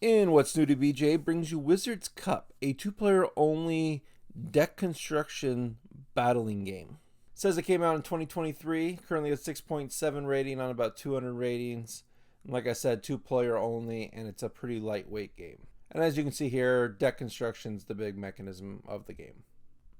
In What's New to BGA brings you Wizard's Cup, a two-player only deck construction battling game. It says it came out in 2023, currently at 6.7 rating on about 200 ratings. And like I said, two-player only, and it's a pretty lightweight game. And as you can see here, deck construction is the big mechanism of the game.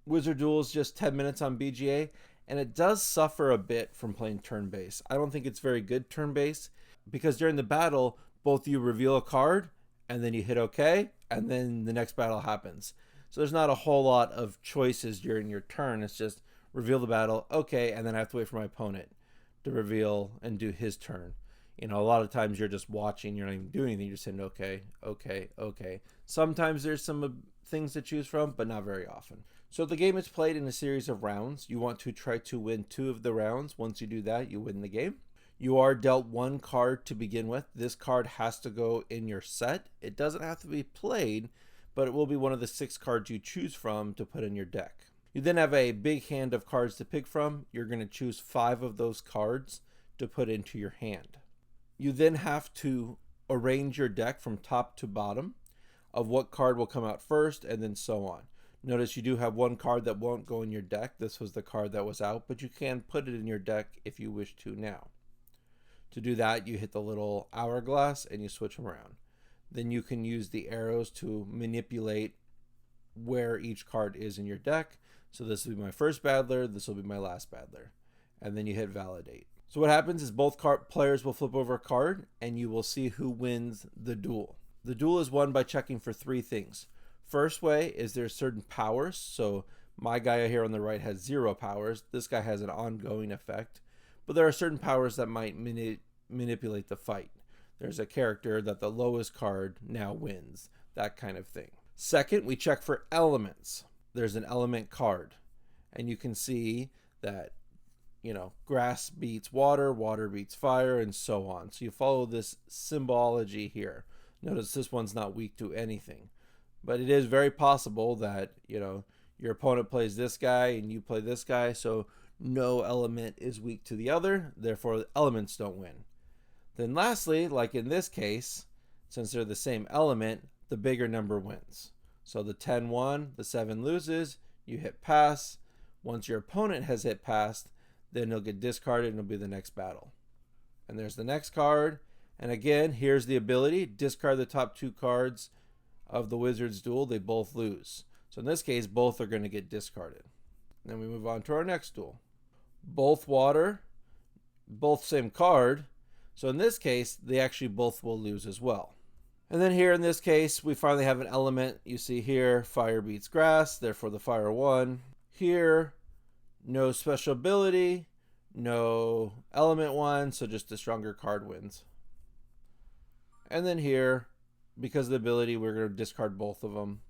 Wizard Duel is just 10 minutes on BGA, and it does suffer a bit from playing turn-based. I don't think it's very good turn-based, because during the battle, both you reveal a card, and then you hit OK, and then the next battle happens. So there's not a whole lot of choices during your turn. It's just reveal the battle, OK, and then I have to wait for my opponent to reveal and do his turn. You know, a lot of times you're just watching, you're not even doing anything, you're just saying OK, OK, OK. Sometimes there's some things to choose from, but not very often. So the game is played in a series of rounds. You want to try to win 2 of the rounds. Once you do that, you win the game. You are dealt 1 card to begin with. This card has to go in your set. It doesn't have to be played, but it will be one of the 6 cards you choose from to put in your deck. You then have a big hand of cards to pick from. You're going to choose 5 of those cards to put into your hand. You then have to arrange your deck from top to bottom of what card will come out first, and then so on. Notice you do have 1 card that won't go in your deck. This was the card that was out, but you can put it in your deck if you wish to now. To do that, you hit the little hourglass and you switch them around. Then you can use the arrows to manipulate where each card is in your deck. So this will be my first battler, this will be my last battler. And then you hit validate. So what happens is both players will flip over a card and you will see who wins the duel. The duel is won by checking for 3 things. First way is there's certain powers. So my guy here on the right has 0 powers. This guy has an ongoing effect. But there are certain powers that might manipulate the fight. There's a character that the lowest card now wins, that kind of thing. Second, we check for elements. There's an element card, and you can see that, you know, grass beats water, water beats fire, and so on. So you follow this symbology here. Notice this one's not weak to anything, but it is very possible that, you know, your opponent plays this guy and you play this guy, so no element is weak to the other, therefore the elements don't win. Then lastly, like in this case, since they're the same element, the bigger number wins. So the 10 won, the 7 loses, you hit pass. Once your opponent has hit pass, then he'll get discarded and it'll be the next battle. And there's the next card. And again, here's the ability, discard the top 2 cards of the Wizard's Duel, they both lose. So in this case, both are going to get discarded. Then we move on to our next duel. Both water, both same card. So in this case, they actually both will lose as well. And then here in this case, we finally have an element. You see here, fire beats grass, therefore the fire won. Here, no special ability, no element won, so just the stronger card wins. And then here, because of the ability, we're going to discard both of them.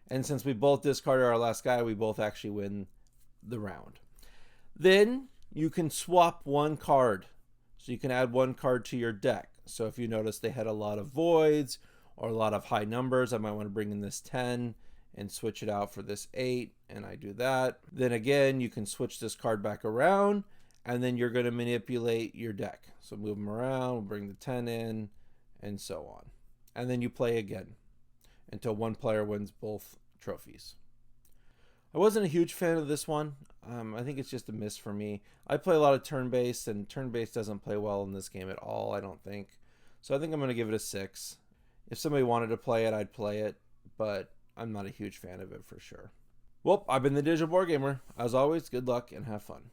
And since we both discarded our last guy, we both actually win the round. Then you can swap 1 card. So you can add 1 card to your deck. So if you notice they had a lot of voids or a lot of high numbers, I might want to bring in this 10 and switch it out for this 8, and I do that. Then again, you can switch this card back around, and then you're going to manipulate your deck. So move them around, we'll bring the 10 in, and so on. And then you play again until one player wins both trophies. I wasn't a huge fan of this one. I think it's just a miss for me. I play a lot of turn-based, and turn-based doesn't play well in this game at all, I don't think. So I think I'm going to give it a 6. If somebody wanted to play it, I'd play it, but I'm not a huge fan of it for sure. Well, I've been the Digital Board Gamer. As always, good luck and have fun.